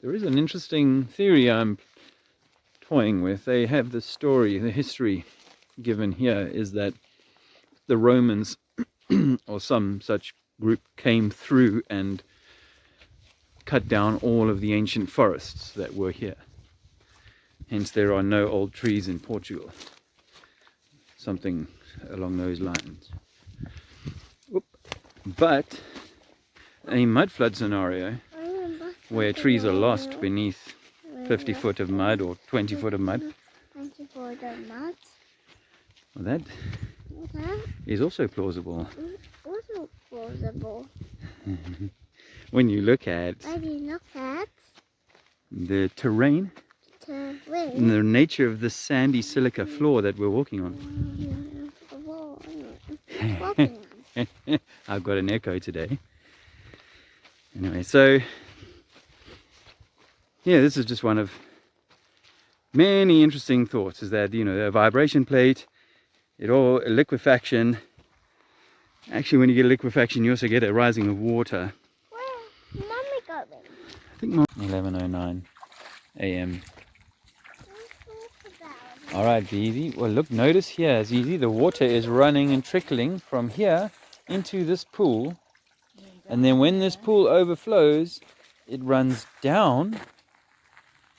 There is an interesting theory I'm toying with. They have the story, the history given here is that the Romans or some such group came through and cut down all of the ancient forests that were here. Hence there are no old trees in Portugal. Something along those lines. But a mud flood scenario where trees are lost beneath 50 foot of mud or 20 foot of mud. 20 foot of mud. Well, that is also plausible. Also plausible. When you look at the terrain and the nature of the sandy silica floor that we're walking on. I've got an echo today. Anyway, so yeah, this is just one of many interesting thoughts, is that, you know, a vibration plate, a liquefaction. Actually, when you get liquefaction, you also get a rising of water. Where Mommy got them? I think 11:09 a.m. All right, Zizi. Well, look, notice here, Zizi, the water is running and trickling from here into this pool. And then when this pool overflows, it runs down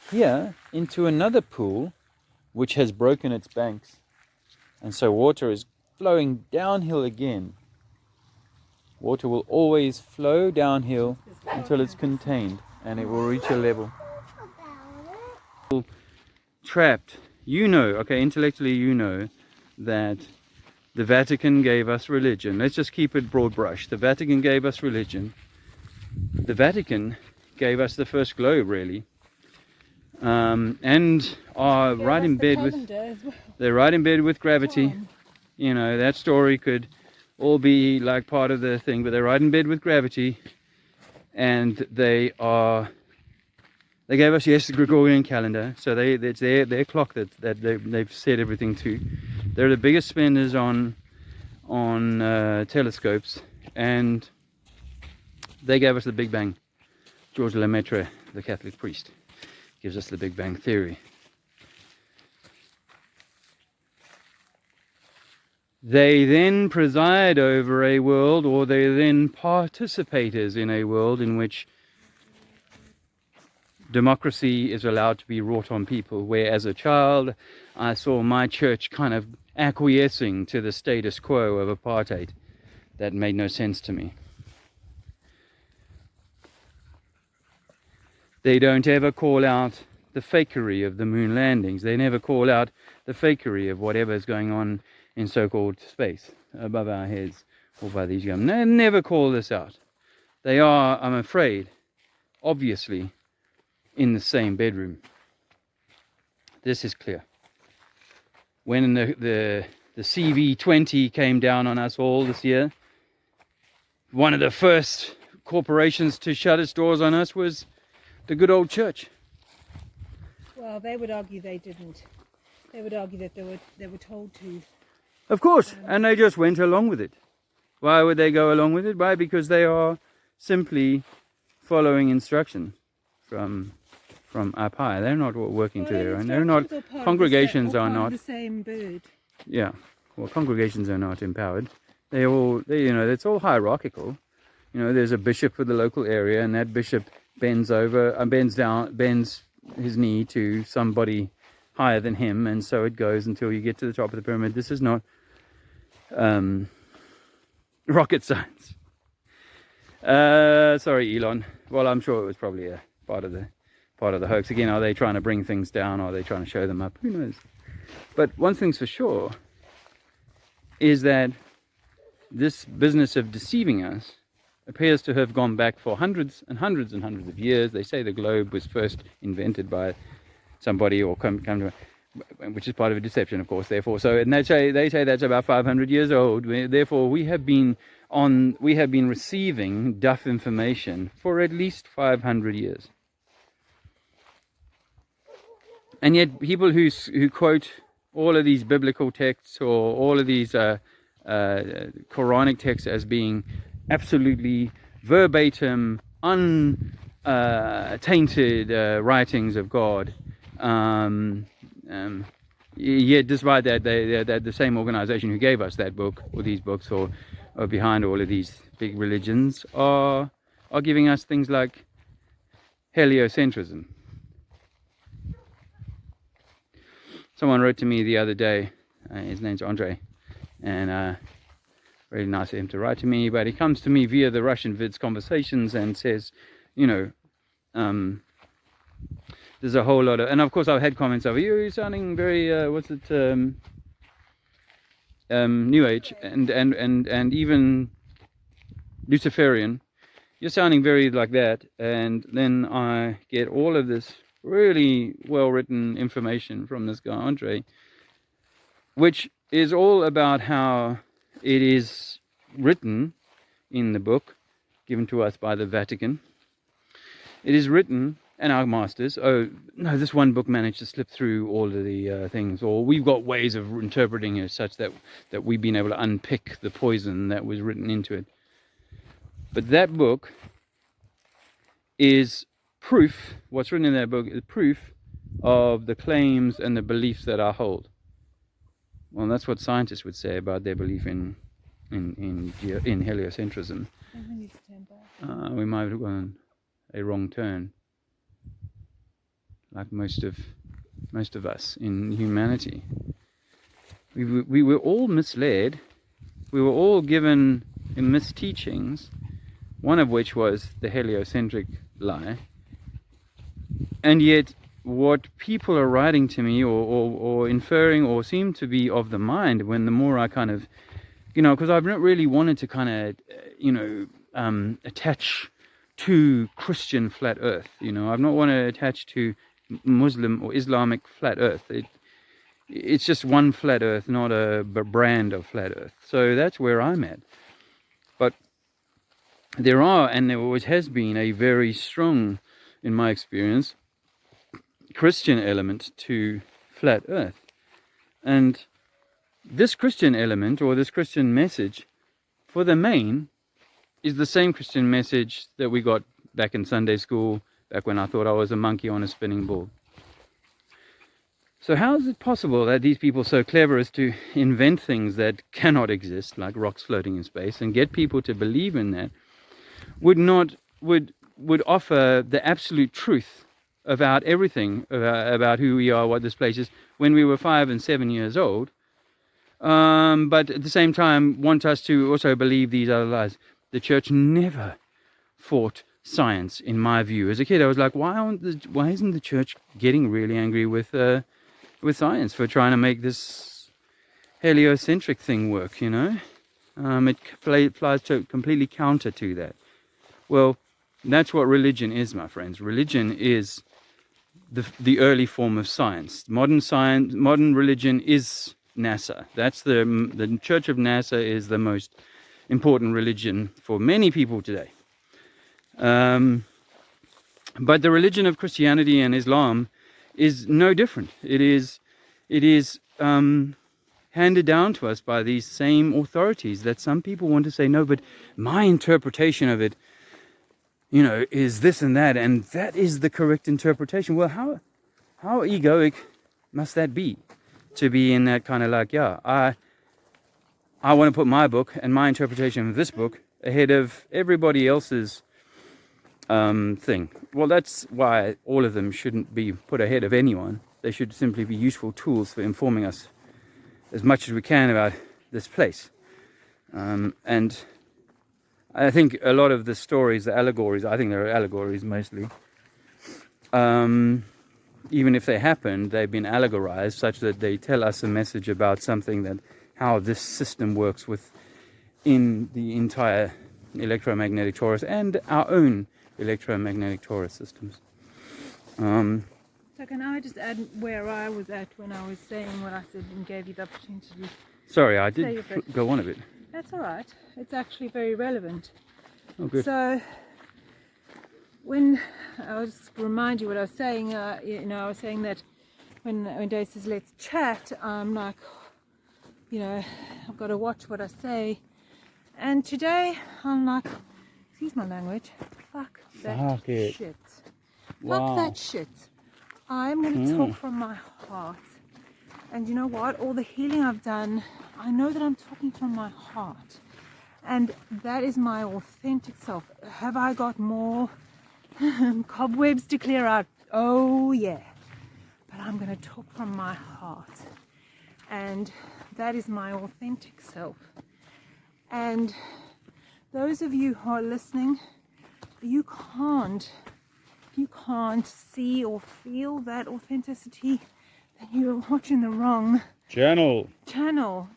here into another pool, which has broken its banks. And so water is flowing downhill again. Water will always flow downhill until it's contained and it will reach a level. Trapped. You know, okay, intellectually you know that the Vatican gave us religion. Let's just keep it broad brush. The Vatican gave us religion. The Vatican gave us the first globe, really. And are right in bed with, they're right in bed with gravity. You know, that story could all be like part of the thing, but they're right in bed with gravity. And they gave us, yes, the Gregorian calendar. So it's their clock that they've set everything to. They're the biggest spenders on telescopes, and they gave us the Big Bang. George Lemaitre, the Catholic priest, gives us the Big Bang theory. They then preside over a world, or they then participators in a world in which democracy is allowed to be wrought on people, where as a child I saw my church kind of acquiescing to the status quo of apartheid. That made no sense to me. They don't ever call out the fakery of the moon landings. They never call out the fakery of whatever's going on in so-called space above our heads or by these young. They never call this out. They are, I'm afraid, obviously in the same bedroom. This is clear. When the CV20 came down on us all this year, one of the first corporations to shut its doors on us was the good old church. Well, they would argue they didn't. They would argue that they were told to. Of course, and they just went along with it. Why would they go along with it? Why? Because they are simply following instruction from up high. They're not working to their own. They're not. Congregations are not the same bird. Yeah. Well, congregations are not empowered. They you know, it's all hierarchical. You know, there's a bishop for the local area, and that bishop bends his knee to somebody higher than him, and so it goes until you get to the top of the pyramid. This is not rocket science. Sorry, Elon. Well, I'm sure it was probably a part of the hoax. Again, are they trying to bring things down? Or are they trying to show them up? Who knows? But one thing's for sure is that this business of deceiving us appears to have gone back for hundreds and hundreds and hundreds of years. They say the globe was first invented by somebody, or come to, which is part of a deception, of course. Therefore, so and they say that's about 500 years old. Therefore, we have been receiving duff information for at least 500 years. And yet people who quote all of these biblical texts or all of these Quranic texts as being absolutely verbatim, tainted writings of God. Yet, despite that, they're the same organization who gave us that book, or these books, or behind all of these big religions, are giving us things like heliocentrism. Someone wrote to me the other day, his name's Andre, and really nice of him to write to me, but he comes to me via the Russian Vids conversations and says, you know, there's a whole lot of, and of course I've had comments of, you're sounding very, New Age and even Luciferian. You're sounding very like that. And then I get all of this really well written information from this guy Andre, which is all about how it is written in the book given to us by the Vatican. It is written, and our masters, oh no, this one book managed to slip through all of the things, or we've got ways of interpreting it such that we've been able to unpick the poison that was written into it. But that book is proof, what's written in that book is proof of the claims and the beliefs that I hold. Well, that's what scientists would say about their belief in heliocentrism. We might have gone a wrong turn, like most of us in humanity. We were all misled. We were all given misteachings, one of which was the heliocentric lie. And yet what people are writing to me or inferring or seem to be of the mind, when the more I kind of, because I've not really wanted to kind of, attach to Christian flat earth. I've not wanted to attach to Muslim or Islamic flat earth. It's just one flat earth, not a brand of flat earth. So that's where I'm at. But there are, and there always has been, a very strong, in my experience, Christian element to flat earth. And this Christian element, or this Christian message, for the main, is the same Christian message that we got back in Sunday school, back when I thought I was a monkey on a spinning ball. So how is it possible that these people so clever as to invent things that cannot exist, like rocks floating in space, and get people to believe in that, would offer the absolute truth about everything, about who we are, what this place is, when we were 5 and 7 years old, but at the same time want us to also believe these other lies? The church never fought science, in my view. As a kid, I was like, why isn't the church getting really angry with science for trying to make this heliocentric thing work? It flies completely counter to that. Well, that's what religion is, my friends. Religion is the early form of science. Modern religion is NASA. That's the Church of NASA is the most important religion for many people today. But the religion of Christianity and Islam is no different. It is handed down to us by these same authorities that some people want to say, no, but my interpretation of it, is this and that is the correct interpretation. Well, how egoic must that be, to be in that kind of like, I want to put my book and my interpretation of this book ahead of everybody else's thing. Well, that's why all of them shouldn't be put ahead of anyone. They should simply be useful tools for informing us as much as we can about this place. And I think a lot of the stories, the allegories, I think they're allegories mostly. Even if they happened, they've been allegorized such that they tell us a message about something, how this system works within the entire electromagnetic torus and our own electromagnetic torus systems. So can I just add where I was at when I was saying what I said and gave you the opportunity to... Sorry, I did go on a bit. That's all right. It's actually very relevant. Oh, good. So when I was remind you what I was saying, I was saying that when Dave says let's chat, I'm like, I've got to watch what I say. And today I'm like, excuse my language, fuck that Fuck it. shit. Wow. Fuck that shit. I'm going to talk from my heart. And you know what? All the healing I've done, I know that I'm talking from my heart. And that is my authentic self. Have I got more cobwebs to clear out? Oh, yeah. But I'm going to talk from my heart. And that is my authentic self. And those of you who are listening, you can't see or feel that authenticity, then you're watching the wrong Channel.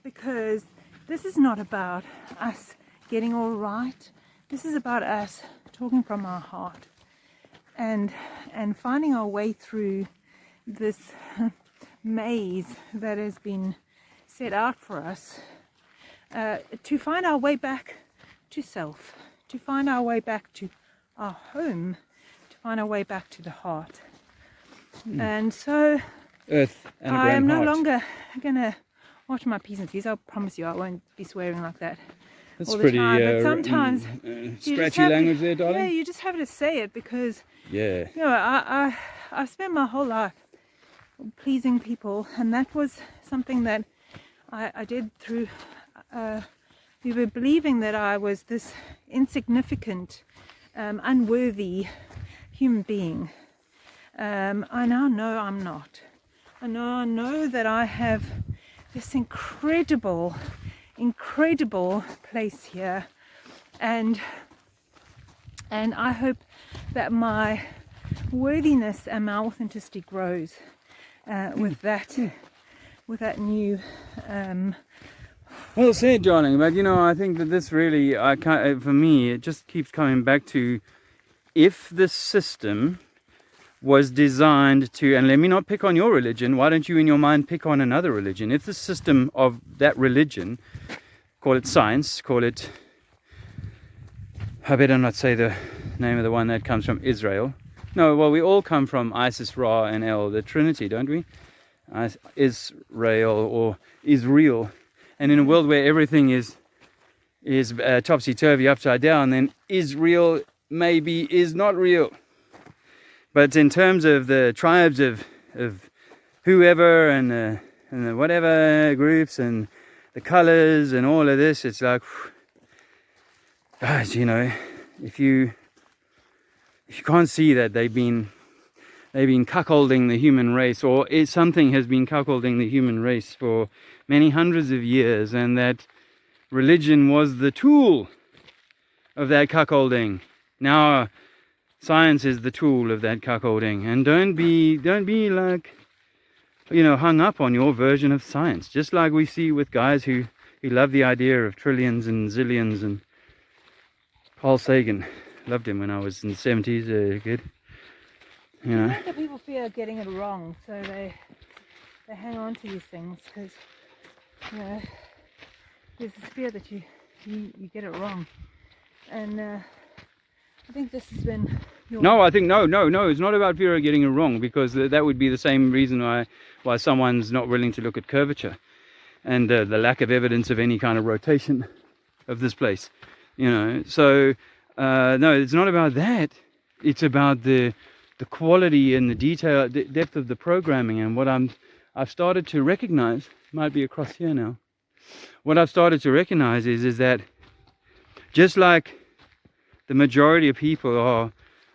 because this is not about us getting all right. This is about us talking from our heart and finding our way through this maze that has been set out for us, to find our way back to self, to find our way back to our home, to find our way back to the heart. And so Earth and a I am grand no heart. longer gonna watch my P's and T's. I promise you I won't be swearing like that That's all the pretty time. But sometimes you just scratchy have language to, there, darling. yeah, you just have to say it because Yeah. you know I spent my whole life pleasing people, and that was something that I did through we were believing that I was this insignificant, unworthy human being. I now know I'm not. I know that I have this incredible place here, and I hope that my worthiness and my authenticity grows with that new Well said, darling. But you know, I think that this really, for me, it just keeps coming back to, if this system was designed to, and let me not pick on your religion, why don't you in your mind pick on another religion? If the system of that religion, call it science, call it, I better not say the name of the one that comes from Israel. No, well, we all come from Isis, Ra, and El, the Trinity, don't we? Israel or Israel. And in a world where everything is topsy-turvy, upside down, then Israel maybe is not real. But in terms of the tribes of whoever and the whatever groups and the colors and all of this, it's like, guys, you know, if you can't see that they've been cuckolding the human race, or something has been cuckolding the human race for many hundreds of years, and that religion was the tool of that cuckolding. Now science is the tool of that cuckolding, and don't be like, you know, hung up on your version of science, just like we see with guys who love the idea of trillions and zillions. And Carl Sagan, loved him when I was in the 70s, a kid. You know. I think that people fear getting it wrong, so they hang on to these things because, you know, there's this fear that you get it wrong. And I think this has been your... No, I think no, it's not about fear of getting it wrong, because that would be the same reason why someone's not willing to look at curvature and the lack of evidence of any kind of rotation of this place, you know. So no, it's not about that. It's about the quality and the detail, the depth of the programming. And what I've started to recognize, might be across here now, what I've started to recognize is that just like the majority of people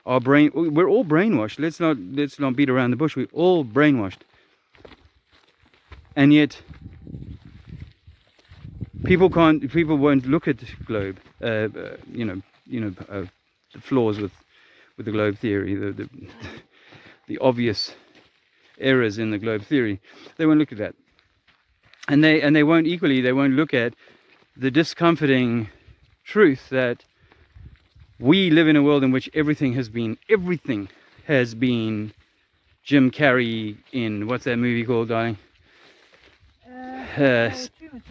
we're all brainwashed. Let's not beat around the bush. We're all brainwashed, and yet people won't look at the globe. The flaws with the globe theory, the obvious errors in the globe theory. They won't look at that, and they won't look at the discomforting truth that we live in a world in which everything has been Jim Carrey in, what's that movie called, darling?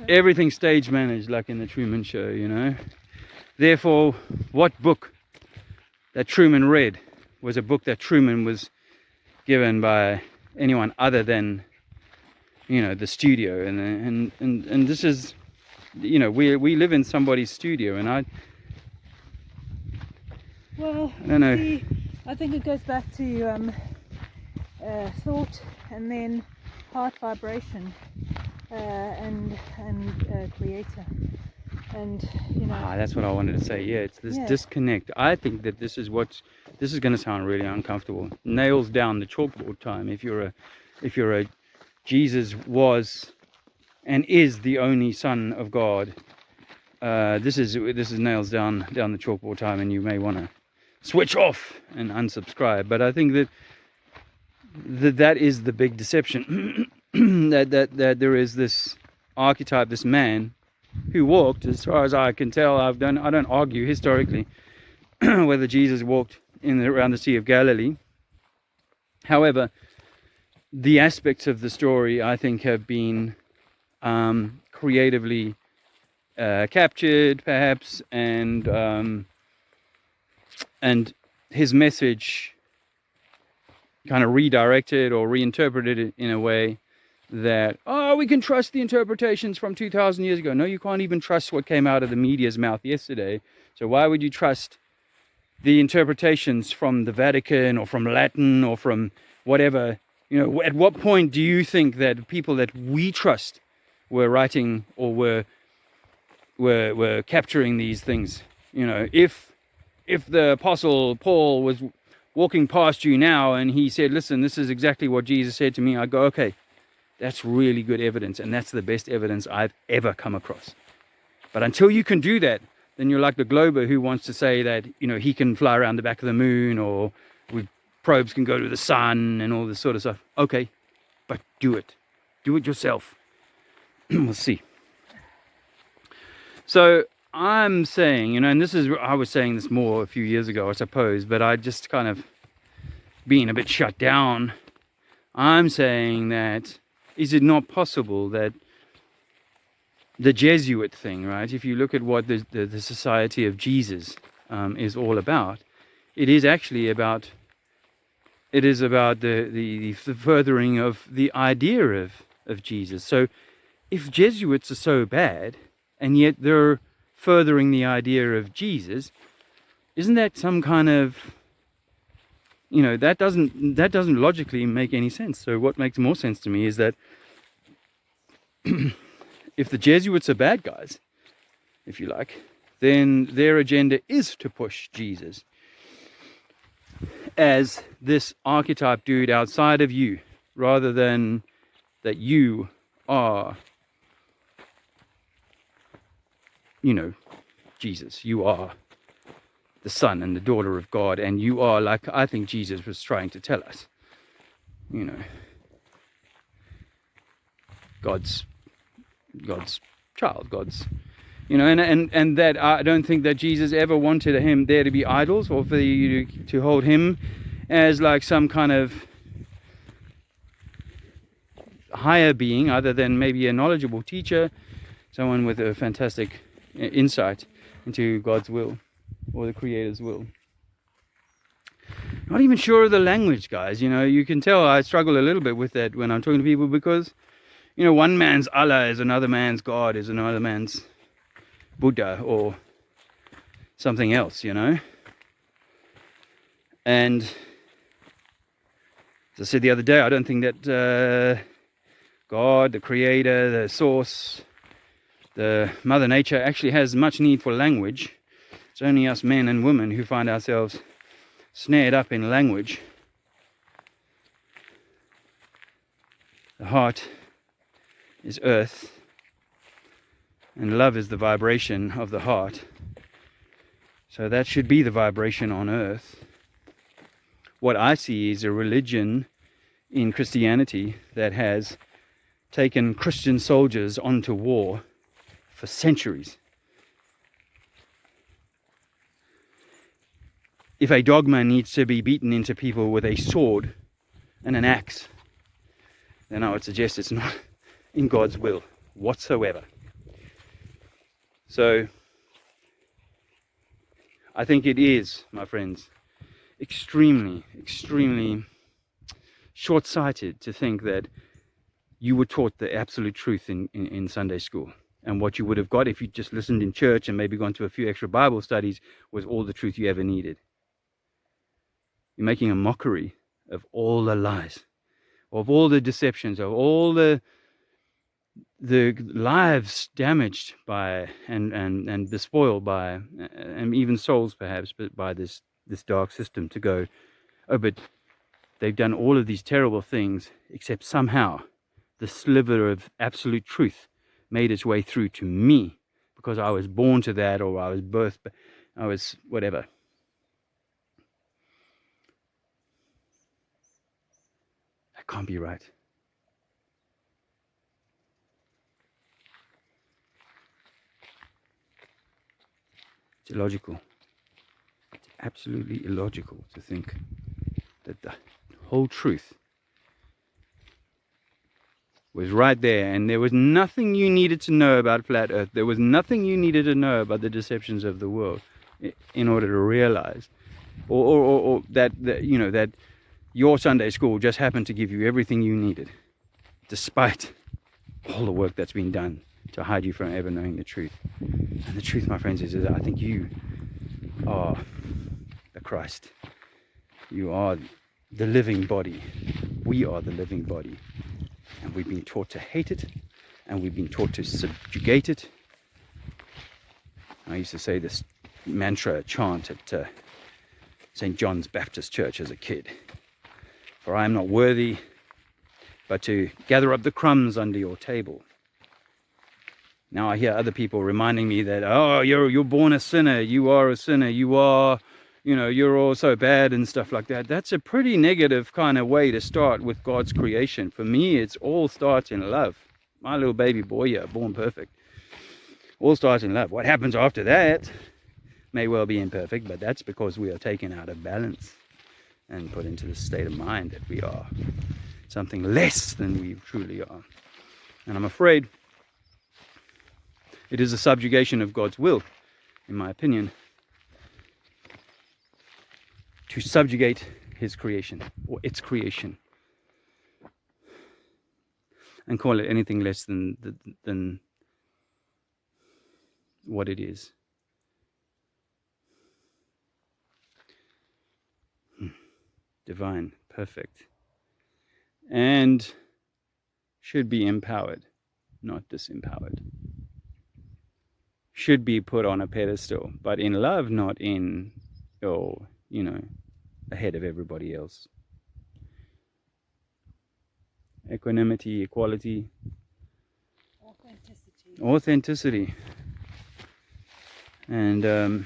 Everything stage managed, like in the Truman Show, you know. Therefore, what book that Truman read was a book that Truman was given by anyone other than, you know, the studio. And this is, you know, we live in somebody's studio, and Well, I don't know. see, I think it goes back to thought, and then heart vibration, and creator, and you know. That's what I wanted to say. Yeah, it's this disconnect. I think that this is going to sound really uncomfortable. Nails down the chalkboard time. If you're a Jesus was and is the only Son of God, this is nails down the chalkboard time, and you may want to switch off and unsubscribe. But I think that is the big deception. that there is this archetype, this man who walked, as far as I can tell. I don't argue historically whether Jesus walked around the Sea of Galilee. However, the aspects of the story, I think, have been creatively captured, perhaps, and his message kind of redirected or reinterpreted it in a way that, we can trust the interpretations from 2,000 years ago. No, you can't even trust what came out of the media's mouth yesterday. So why would you trust the interpretations from the Vatican or from Latin or from whatever? You know, at what point do you think that people that we trust were writing or were capturing these things? You know, if the Apostle Paul was walking past you now and he said, listen, this is exactly what Jesus said to me, I go, okay, that's really good evidence, and that's the best evidence I've ever come across. But until you can do that, then you're like the glober who wants to say that, you know, he can fly around the back of the moon, or with probes can go to the sun and all this sort of stuff. Okay, but do it yourself. We'll see. So I'm saying, you know, and I was saying this more a few years ago, I suppose, but I just kind of being a bit shut down. I'm saying that, is it not possible that the Jesuit thing, right? If you look at what the Society of Jesus is all about, it is actually about the furthering of the idea of Jesus. So if Jesuits are so bad and yet they're furthering the idea of Jesus, isn't that some kind of, you know, that doesn't logically make any sense. So what makes more sense to me is that if the Jesuits are bad guys, if you like, then their agenda is to push Jesus as this archetype dude outside of you, rather than that you are, you know, Jesus. You are the son and the daughter of God, and you are, like I think Jesus was trying to tell us, you know, God's child, God's, you know, and that I don't think that Jesus ever wanted him there to be idols, or for you to hold him as like some kind of higher being, other than maybe a knowledgeable teacher, someone with a fantastic insight into God's will or the Creator's will. Not even sure of the language, guys. You know, you can tell I struggle a little bit with that when I'm talking to people, because, you know, one man's Allah is another man's God, is another man's Buddha or something else, you know. And as I said the other day, I don't think that God, the Creator, the Source, the Mother Nature actually has much need for language. It's only us men and women who find ourselves snared up in language. The heart is earth, and love is the vibration of the heart. So that should be the vibration on earth. What I see is a religion in Christianity that has taken Christian soldiers onto war for centuries. If a dogma needs to be beaten into people with a sword and an axe, then I would suggest it's not in God's will whatsoever. So I think it is, my friends, extremely, extremely short-sighted to think that you were taught the absolute truth in Sunday school, and what you would have got if you just listened in church and maybe gone to a few extra Bible studies was all the truth you ever needed. You're making a mockery of all the lies, of all the deceptions, of all the lives damaged by and despoiled by, and even souls perhaps, but by this dark system, to go, oh, but they've done all of these terrible things, except somehow the sliver of absolute truth made its way through to me because I was born to that, or I was birthed, I was whatever. That can't be right. It's illogical. It's absolutely illogical to think that the whole truth was right there, and there was nothing you needed to know about flat earth. There was nothing you needed to know about the deceptions of the world in order to realize, or that you know, that your Sunday school just happened to give you everything you needed, despite all the work that's been done to hide you from ever knowing the truth. And the truth, my friends, is that I think you are the Christ. You are the living body. We are the living body. And we've been taught to hate it, and we've been taught to subjugate it. I used to say this mantra, chant at St. John's Baptist Church as a kid. For I am not worthy, but to gather up the crumbs under your table. Now I hear other people reminding me that, oh, you're born a sinner, you are a sinner, you are, you know, you're all so bad and stuff like that. That's a pretty negative kind of way to start with God's creation. For me, it's all starts in love. My little baby boy here, born perfect. All starts in love. What happens after that may well be imperfect, but that's because we are taken out of balance and put into the state of mind that we are something less than we truly are. And I'm afraid it is a subjugation of God's will, in my opinion, to subjugate his creation, or its creation, and call it anything less than what it is. Divine, perfect, and should be empowered, not disempowered. Should be put on a pedestal, but in love, not in, oh, you know, ahead of everybody else. Equanimity, equality, authenticity. And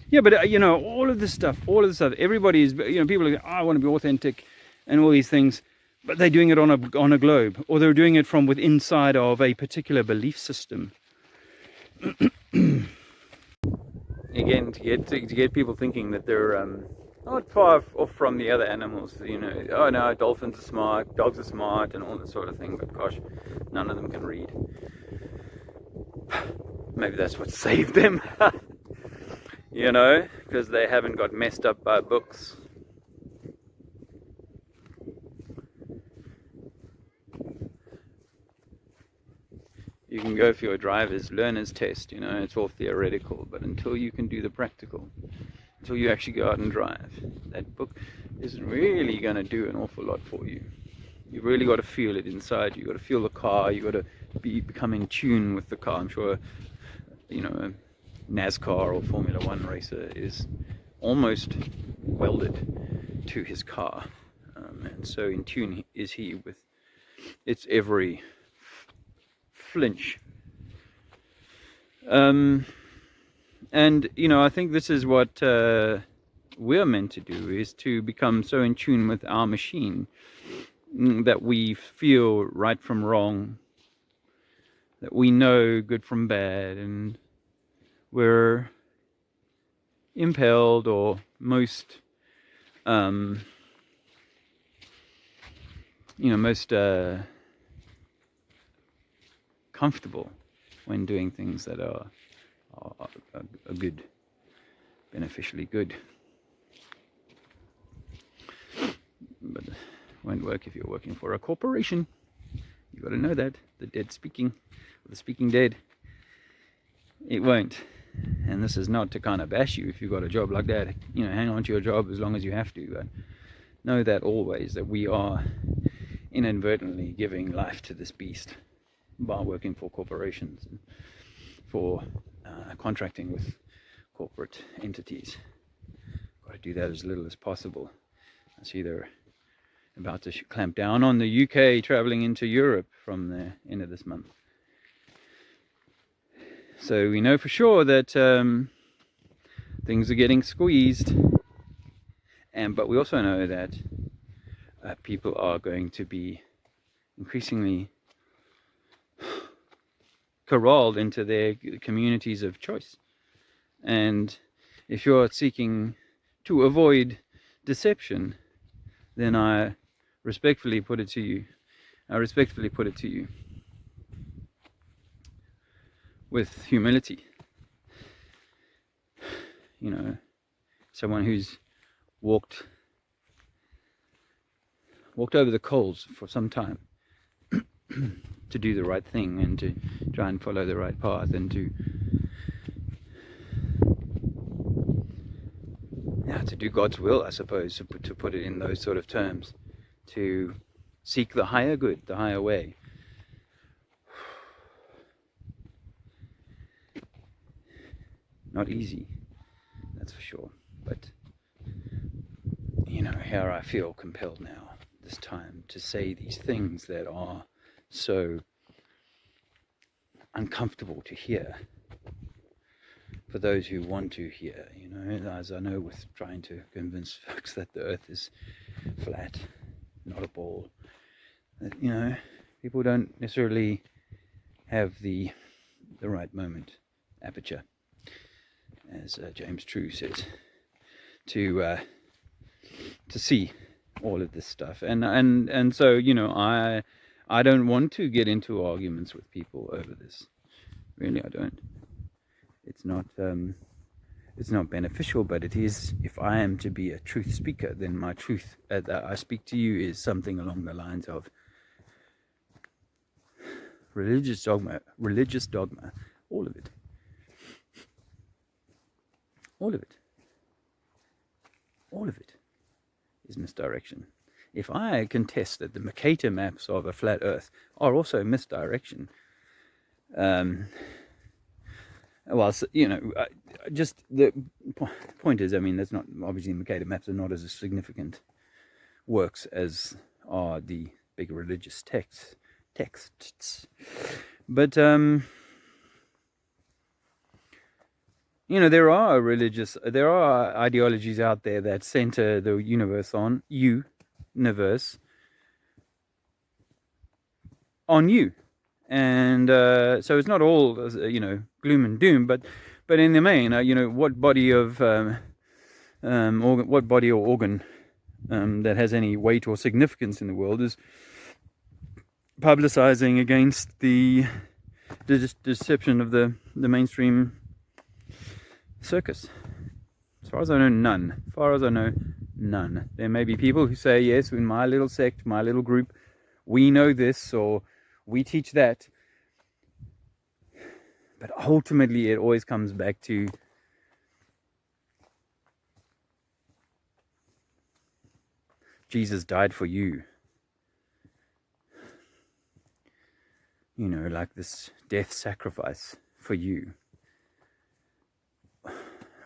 yeah, but you know, all of this stuff, everybody is, you know, people are, oh, I want to be authentic and all these things, but they're doing it on a globe, or they're doing it from within inside of a particular belief system. Again, to get people thinking that they're not far off from the other animals, you know. Oh no, dolphins are smart, dogs are smart, and all that sort of thing. But gosh, none of them can read. Maybe that's what saved them, you know, because they haven't got messed up by books. You can go for your driver's learner's test, you know, it's all theoretical, but until you can do the practical, until you actually go out and drive, that book isn't really going to do an awful lot for you. You've really got to feel it inside. You've got to feel the car. You've got to become in tune with the car. I'm sure, you know, a NASCAR or Formula One racer is almost welded to his car. And so in tune is he with its every flinch. And, you know, I think this is what we're meant to do, is to become so in tune with our machine that we feel right from wrong, that we know good from bad, and we're impelled, or most comfortable when doing things that are good, beneficially good. But it won't work if you're working for a corporation. You got to know that, the dead speaking, or the speaking dead. It won't. and this is not to kind of bash you if you've got a job like that, you know, hang on to your job as long as you have to, but know that always that we are inadvertently giving life to this beast by working for corporations and for contracting with corporate entities. Got to do that as little as possible. I see they're about to clamp down on the UK travelling into Europe from the end of this month. So we know for sure that things are getting squeezed, but we also know that people are going to be increasingly corralled into their communities of choice. And if you're seeking to avoid deception, then I respectfully put it to you with humility. You know, someone who's walked over the coals for some time to do the right thing and to try and follow the right path and to do God's will, I suppose, to put it in those sort of terms, to seek the higher good, the higher way. Not easy, that's for sure, but you know, here I feel compelled now, this time, to say these things that are so uncomfortable to hear for those who want to hear, you know, as I know with trying to convince folks that the earth is flat, not a ball. You know, people don't necessarily have the right moment, aperture, as James True says, to see all of this stuff. And so, you know, I don't want to get into arguments with people over this. Really, I don't. It's not beneficial, but it is. If I am to be a truth speaker, then my truth that I speak to you is something along the lines of religious dogma, all of it. All of it is misdirection. If I contest that the Mercator maps of a flat earth are also misdirection, well, you know, just the point is, I mean, that's not, obviously Mercator maps are not as significant works as are the big religious texts. But you know, there are ideologies out there that center the universe on you, and so it's not all, you know, gloom and doom, but in the main, you know, what body or organ that has any weight or significance in the world is publicizing against the deception of the mainstream circus? As far as I know, none. As far as I know, none. There may be people who say, yes, in my little sect, my little group, we know this, or we teach that. But ultimately, it always comes back to Jesus died for you. You know, like this death sacrifice for you.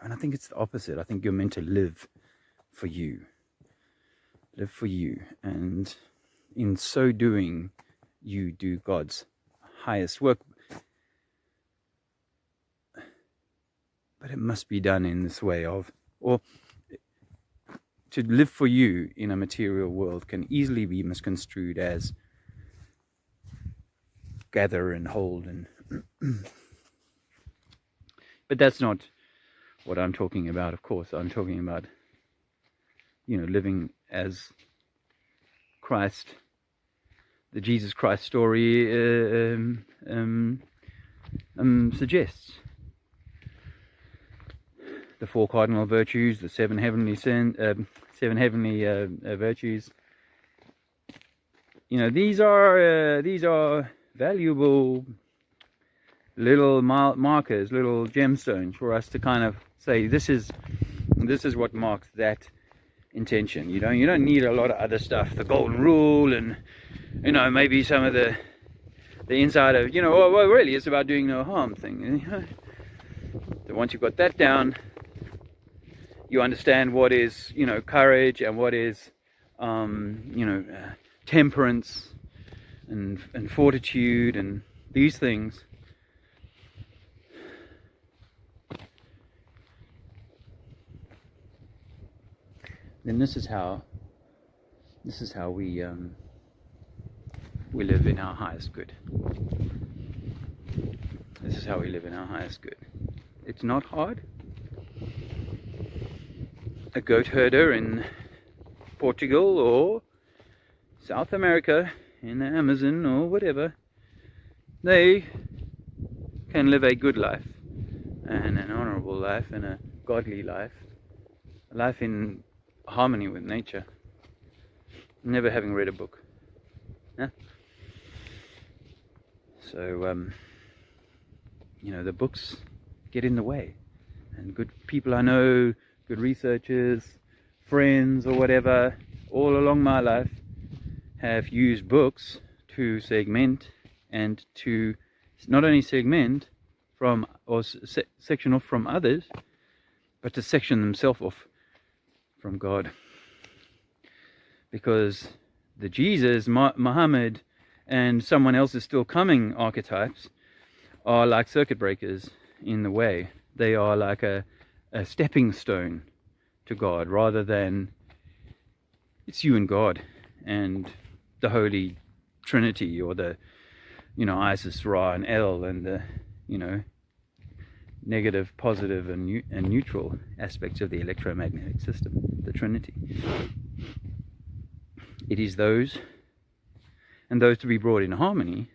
And I think it's the opposite. I think you're meant to live for you. Live for you. And in so doing, you do God's highest work. But it must be done in this way of, or to live for you in a material world can easily be misconstrued as gather and hold, and but that's not what I'm talking about. Of course, I'm talking about, you know, living as Christ, the Jesus Christ story suggests. The 4 cardinal virtues, the 7 heavenly virtues. You know, these are valuable little markers, little gemstones for us to kind of say this is what marks that intention. You don't need a lot of other stuff, the golden rule, and maybe some of the inside of well, really it's about doing no harm thing. So once you've got that down, you understand what is courage and what is temperance and fortitude and these things. Then this is how we live in our highest good. This is how we live in our highest good. It's not hard. A goat herder in Portugal or South America in the Amazon or whatever, they can live a good life and an honorable life and a godly life, a life in harmony with nature, never having read a book. Yeah? So the books get in the way, and good people I know, good researchers, friends or whatever, all along my life have used books to segment and to not only segment from or section off from others, but to section themselves off from God. Because the Jesus, Muhammad, and someone else is still coming archetypes are like circuit breakers in the way. They are like a stepping stone to God, rather than it's you and God and the Holy Trinity, or the Isis, Ra, and El, and the negative, positive, and neutral aspects of the electromagnetic system, the Trinity. It is those, and those to be brought in harmony,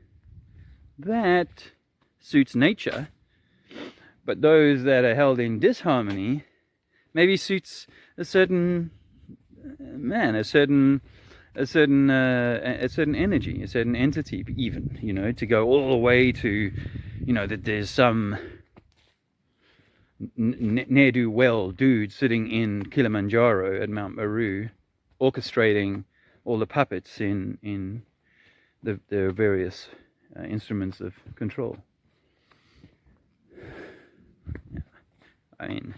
that suits nature, but those that are held in disharmony maybe suits a certain man, a certain energy, a certain entity, even, to go all the way to, that there's some ne'er-do-well dude sitting in Kilimanjaro at Mount Meru, orchestrating all the puppets in the various instruments of control. I mean,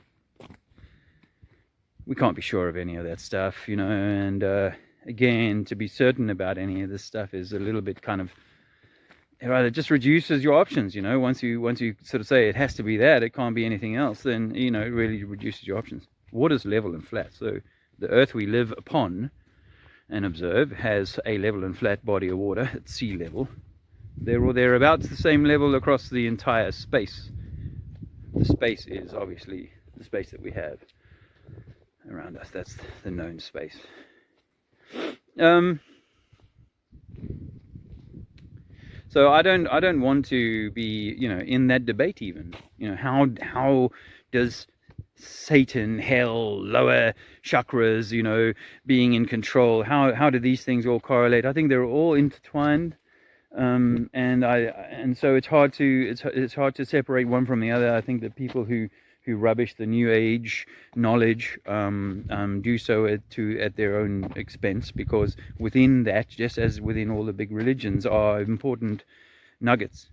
we can't be sure of any of that stuff, and again, to be certain about any of this stuff is a little bit kind of, it just reduces your options. Once you sort of say it has to be that, it can't be anything else, then it really reduces your options. Water's level and flat, so the earth we live upon and observe has a level and flat body of water at sea level. They're or thereabouts the same level across the entire space. The space is obviously the space that we have around us. That's the known space. So I don't want to be in that debate even. How does Satan, hell, lower chakras, being in control, how do these things all correlate? I think they're all intertwined, and so it's hard to separate one from the other. I think that people who rubbish the New Age knowledge do so at their own expense, because within that, just as within all the big religions, are important nuggets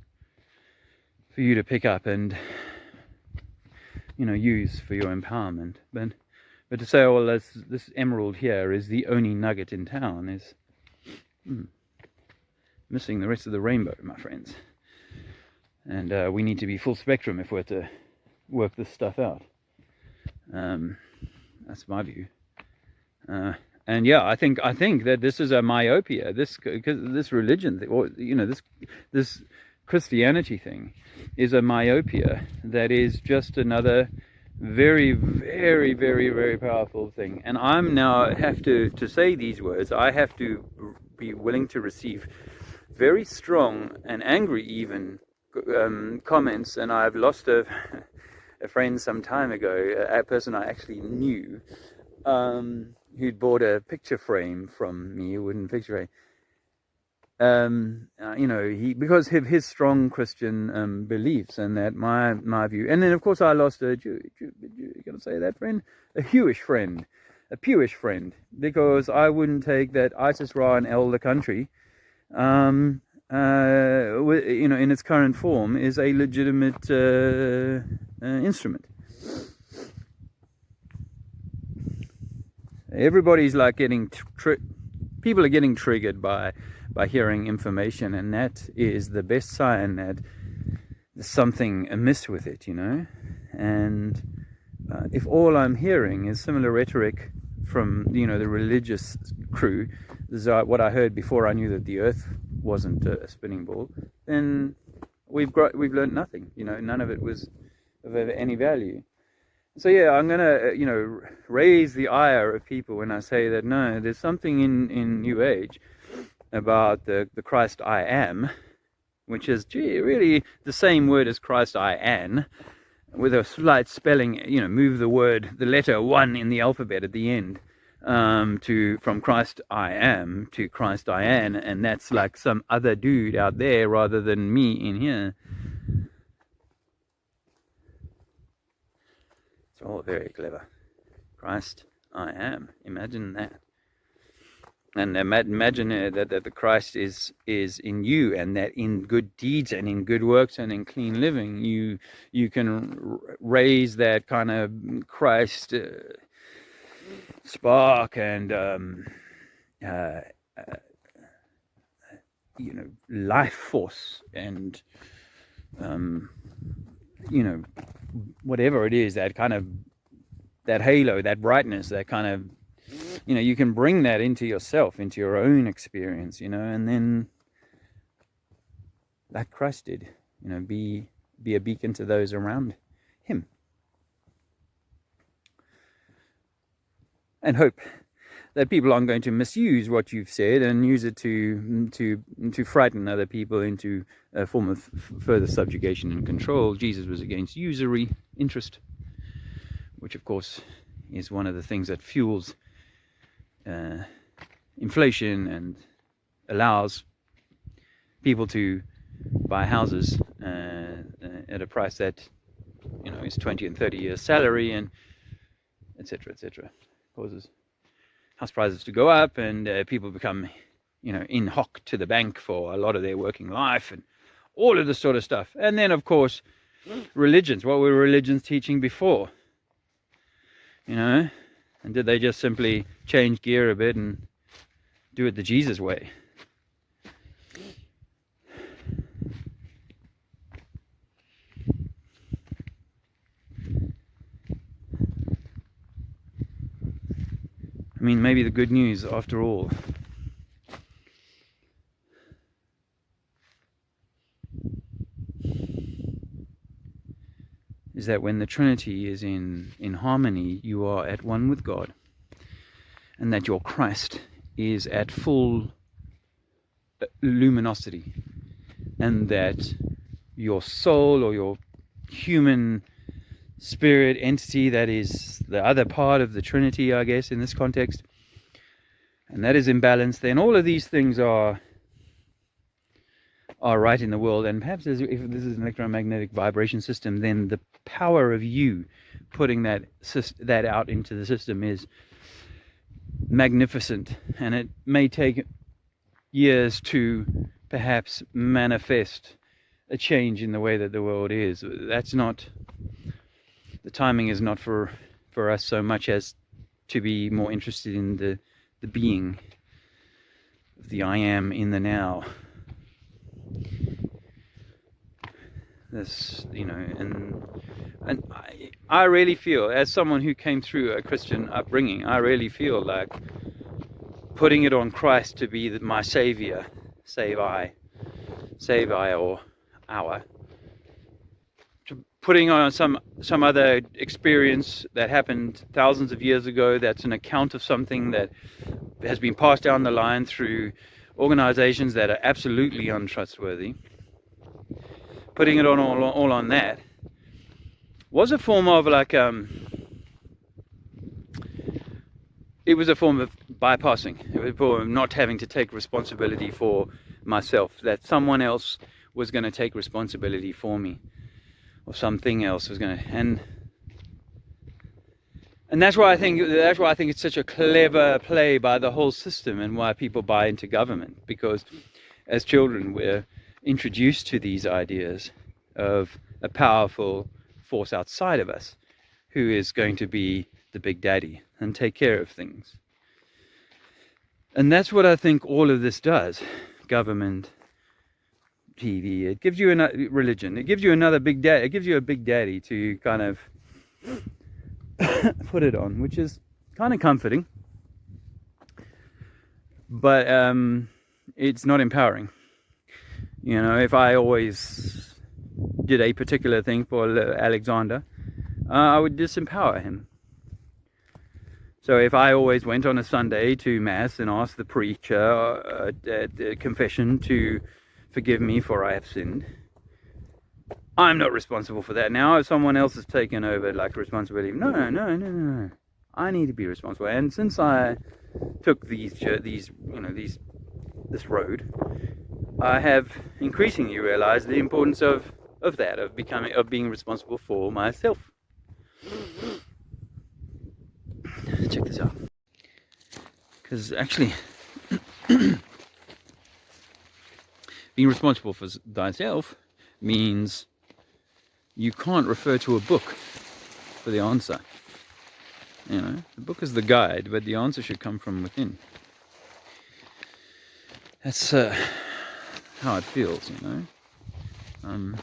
for you to pick up and use for your empowerment. But to say, oh, well, this emerald here is the only nugget in town is missing the rest of the rainbow, my friends. And we need to be full spectrum if we're to work this stuff out. That's my view. And yeah, I think that this is a myopia. This religion, or this Christianity thing, is a myopia that is just another very, very, very, very powerful thing. And I'm now have to say these words. I have to be willing to receive very strong and angry even comments. And I've lost a friend some time ago, a person I actually knew, who'd bought a picture frame from me, a wooden picture frame. because of his strong Christian beliefs, and that my view. And then of course I lost a Jew, you gotta say that friend, a Jewish friend, a Jewish friend, because I wouldn't take that ISIS, Ra, and El, the country, in its current form, is a legitimate instrument. Everybody's like getting people are getting triggered by hearing information, and that is the best sign that there's something amiss with it, and if all I'm hearing is similar rhetoric from the religious crew, this is what I heard before I knew that the earth wasn't a spinning ball, then we've learned nothing. None of it was of any value. So yeah, I'm gonna raise the ire of people when I say that no, there's something in New Age about the Christ I am, which is really the same word as Christ I am, with a slight spelling, move the letter 1 in the alphabet at the end, from Christ I am to Christ I am, and that's like some other dude out there rather than me in here. It's all very clever. Christ I am. Imagine that. And imagine that the Christ is in you, and that in good deeds and in good works and in clean living, you can raise that kind of Christ spark and life force and whatever it is, that kind of that halo, that brightness, that kind of you can bring that into yourself, into your own experience, and then like Christ did, be a beacon to those around him, and hope that people aren't going to misuse what you've said and use it to frighten other people into a form of further subjugation and control. Jesus was against usury interest, which of course is one of the things that fuels inflation and allows people to buy houses at a price that is 20 and 30 years salary, and etc. Causes house prices to go up, and people become in hock to the bank for a lot of their working life, and all of this sort of stuff. And then of course religions, what were religions teaching before? And did they just simply change gear a bit and do it the Jesus way? I mean, maybe the good news after all is that when the Trinity is in harmony, you are at one with God, and that your Christ is at full luminosity, and that your soul, or your human spirit entity, that is the other part of the Trinity, I guess, in this context, and that is in balance, then all of these things are right in the world. And perhaps if this is an electromagnetic vibration system, then the power of you putting that out into the system is magnificent, and it may take years to perhaps manifest a change in the way that the world is. That's not, the timing is not for us so much as to be more interested in the being of the I am in the now. This, and I really feel, as someone who came through a Christian upbringing, I really feel like putting it on Christ to be my Savior, save I, or our, putting on some other experience that happened thousands of years ago, that's an account of something that has been passed down the line through organizations that are absolutely untrustworthy. Putting it on all on that was a form of like it it was a form of bypassing. It was a form of not having to take responsibility for myself, that someone else was going to take responsibility for me, or something else was going to. And that's why I think it's such a clever play by the whole system, and why people buy into government, because as children we're introduced to these ideas of a powerful force outside of us who is going to be the big daddy and take care of things. And that's what I think all of this does. Government, TV, it gives you another religion, it gives you another big daddy, it gives you a big daddy to kind of put it on, which is kind of comforting, but it's not empowering. You know, if I always did a particular thing for Alexander, I would disempower him. So if I always went on a Sunday to Mass and asked the preacher at confession to forgive me for I have sinned, I'm not responsible for that. Now if someone else has taken over like responsibility, no, I need to be responsible. And since I took this road, I have increasingly realized the importance of being responsible for myself. Check this out, because actually being responsible for thyself means you can't refer to a book for the answer. You know, the book is the guide, but the answer should come from within. That's how it feels, you know.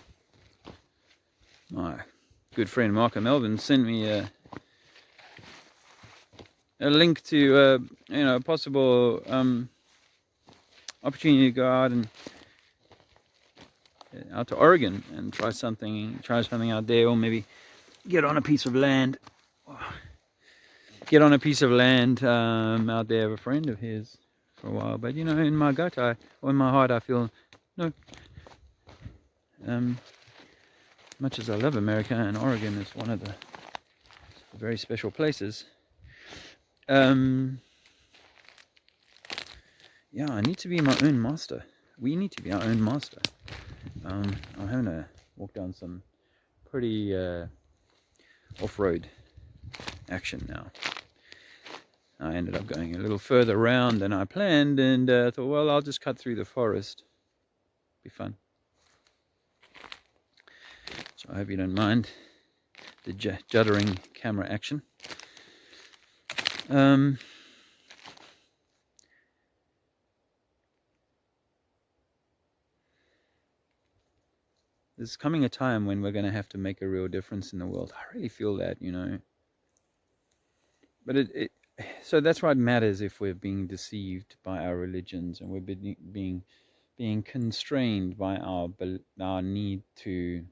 My good friend Mark Melvin sent me a link to a possible opportunity to go out to Oregon and try something out there, or maybe get on a piece of land out there of a friend of his for a while. But you know, in my gut, or in my heart, I feel no. Much as I love America, and Oregon is one of the very special places. Yeah, I need to be my own master. We need to be our own master. I'm having to walk down some pretty off-road action now. I ended up going a little further around than I planned, and thought, well, I'll just cut through the forest. Be fun. So I hope you don't mind the juddering camera action. There's coming a time when we're going to have to make a real difference in the world. I really feel that, you know. But so that's why it matters if we're being deceived by our religions, and we're being constrained by our need to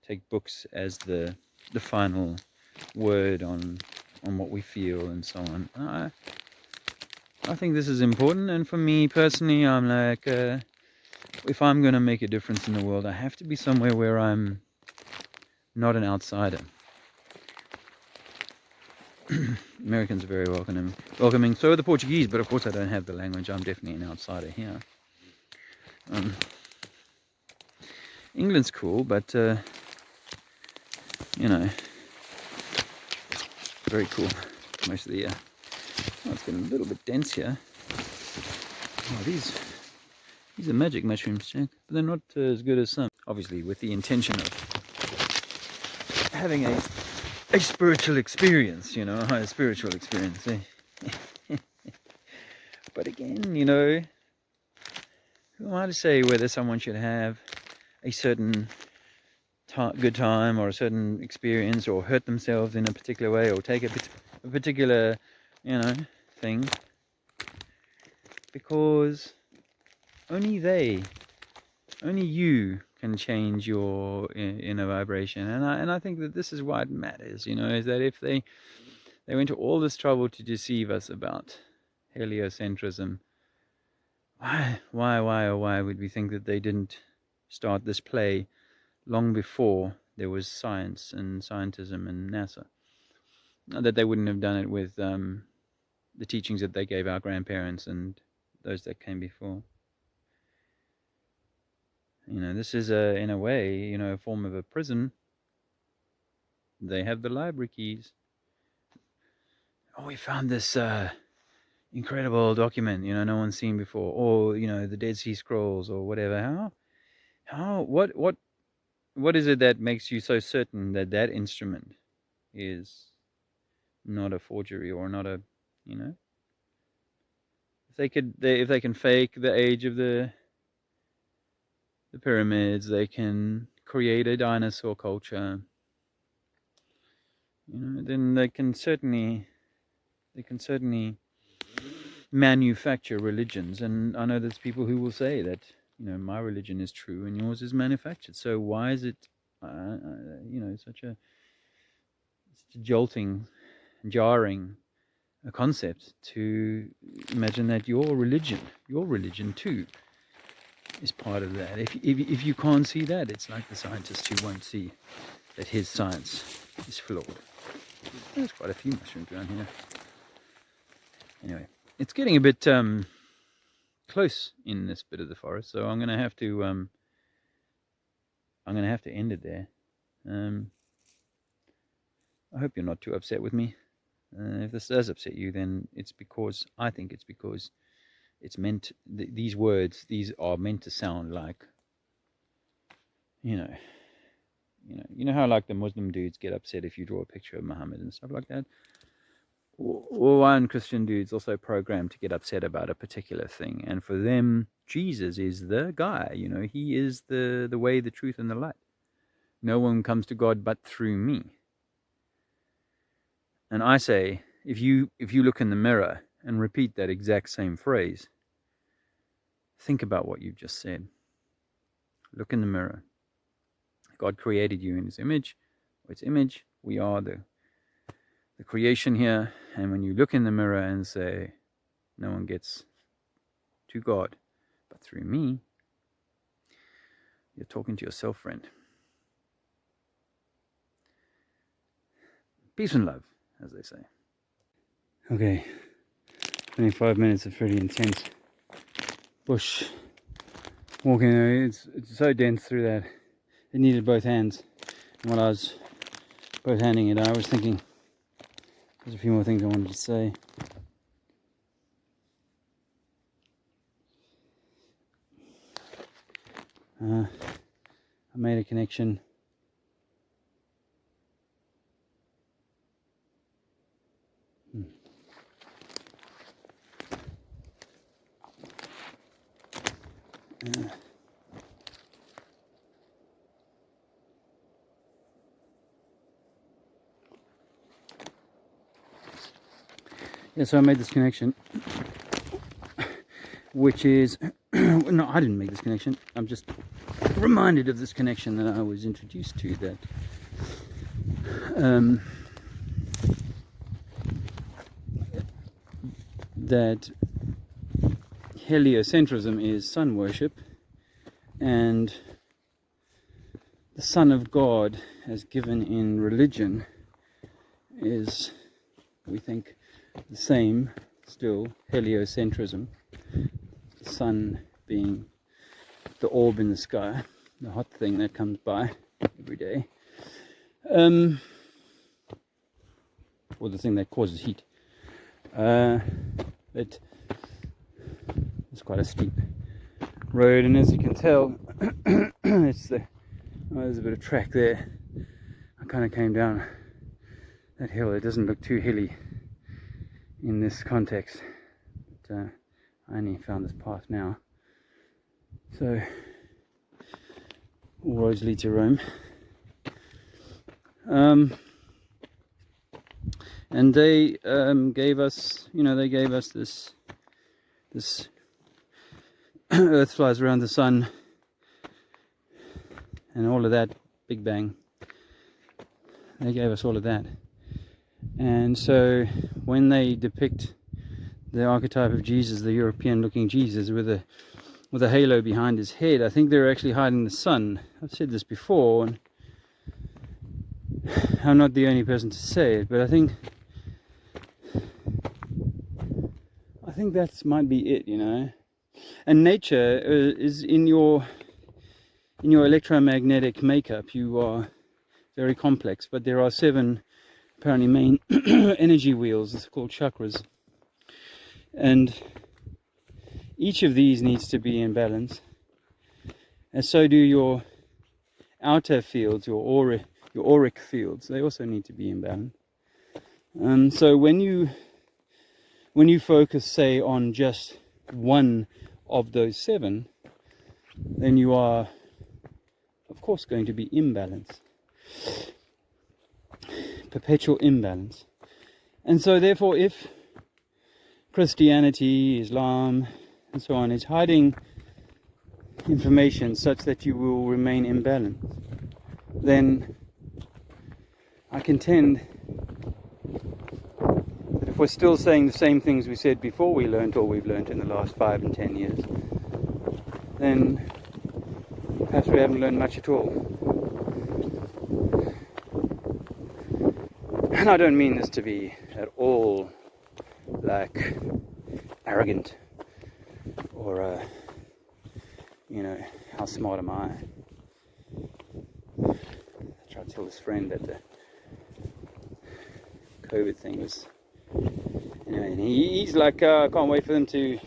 take books as the final word on what we feel and so on. I think this is important, and for me personally, I'm like, if I'm going to make a difference in the world, I have to be somewhere where I'm not an outsider. Americans are very welcoming. So are the Portuguese, but of course I don't have the language. I'm definitely an outsider here. England's cool, but you know, very cool most of the year. Oh, it's getting a little bit dense here. Oh, these are magic mushrooms, Jack, but they're not as good as some. Obviously, with the intention of having a spiritual experience, you know, a higher spiritual experience. But again, you know, who am I to say whether someone should have a certain good time or a certain experience, or hurt themselves in a particular way, or take a particular, you know, thing, because only you can change your inner vibration. And I think that this is why it matters, you know, is that if they went to all this trouble to deceive us about heliocentrism, why would we think that they didn't start this play long before there was science and scientism and NASA? that they wouldn't have done it with the teachings that they gave our grandparents and those that came before. This is in a way, a form of a prison. They have the library keys. Oh, we found this incredible document, no one's seen before, or the Dead Sea Scrolls or whatever. What is it that makes you so certain that that instrument is not a forgery or not a, if they can fake the age of the pyramids, they can create a dinosaur culture, then they can certainly manufacture religions. And I know there's people who will say that my religion is true and yours is manufactured. So why is it such a jolting, jarring a concept to imagine that your religion too is part of that? If you can't see that, it's like the scientist who won't see that his science is flawed. There's quite a few mushrooms around here. Anyway, it's getting a bit close in this bit of the forest, so I'm going to have to end it there. I hope you're not too upset with me. If this does upset you, then I think it's because it's meant. These words, are meant to sound like, how like the Muslim dudes get upset if you draw a picture of Muhammad and stuff like that. Or one Christian dude's also programmed to get upset about a particular thing, and for them, Jesus is the guy. He is the way, the truth, and the light. No one comes to God but through me. And I say, if you look in the mirror and repeat that exact same phrase, think about what you've just said. Look in the mirror. God created you in His image, or its image. We are the creation here. And when you look in the mirror and say, no one gets to God but through me, you're talking to yourself, friend. Peace and love, as they say. Okay, 25 minutes of pretty intense bush walking. It's so dense through that it needed both hands. And while I was both handing it, I was thinking there's a few more things I wanted to say. I made a connection. Yeah, so I made this connection, which is, no, I didn't make this connection. I'm just reminded of this connection that I was introduced to, that heliocentrism is sun worship, and the Son of God, as given in religion, is, we think, the same, still, heliocentrism, the sun being the orb in the sky, the hot thing that comes by every day, or the thing that causes heat. It's quite a steep road, and as you can tell, there's a bit of track there. I kind of came down that hill. It doesn't look too hilly in this context, but I only found this path now, so all roads lead to Rome. And they gave us this Earth flies around the sun and all of that, Big Bang. They gave us all of that. And so when they depict the archetype of Jesus, the European-looking Jesus with a halo behind his head, I think they're actually hiding the sun. I've said this before, and I'm not the only person to say it, but I think think that might be it, you know. And nature is in your electromagnetic makeup. You are very complex, but there are 7 apparently main energy wheels. It's called chakras, and each of these needs to be in balance, and so do your outer fields, your auric fields. They also need to be in balance. And so when you focus, say, on just one of those 7, then you are, of course, going to be imbalanced. Perpetual imbalance. And so therefore, if Christianity, Islam, and so on is hiding information such that you will remain imbalanced, then I contend that if we're still saying the same things we said before we learned all we've learned in the last 5 and 10 years, then perhaps we haven't learned much at all. And I don't mean this to be at all like arrogant or you know, how smart am I? I tried to tell this friend that the COVID thing was, you know, and he's like, I can't wait for them to,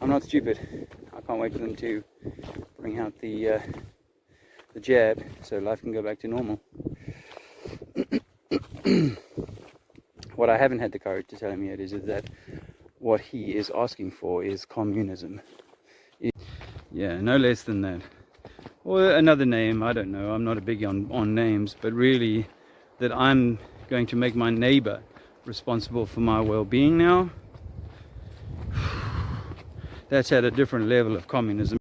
I'm not stupid, I can't wait for them to bring out the jab so life can go back to normal. What I haven't had the courage to tell him yet is that what he is asking for is communism. Yeah, no less than that. Or another name, I don't know, I'm not a big on names, but really that I'm going to make my neighbor responsible for my well-being now. That's at a different level of communism.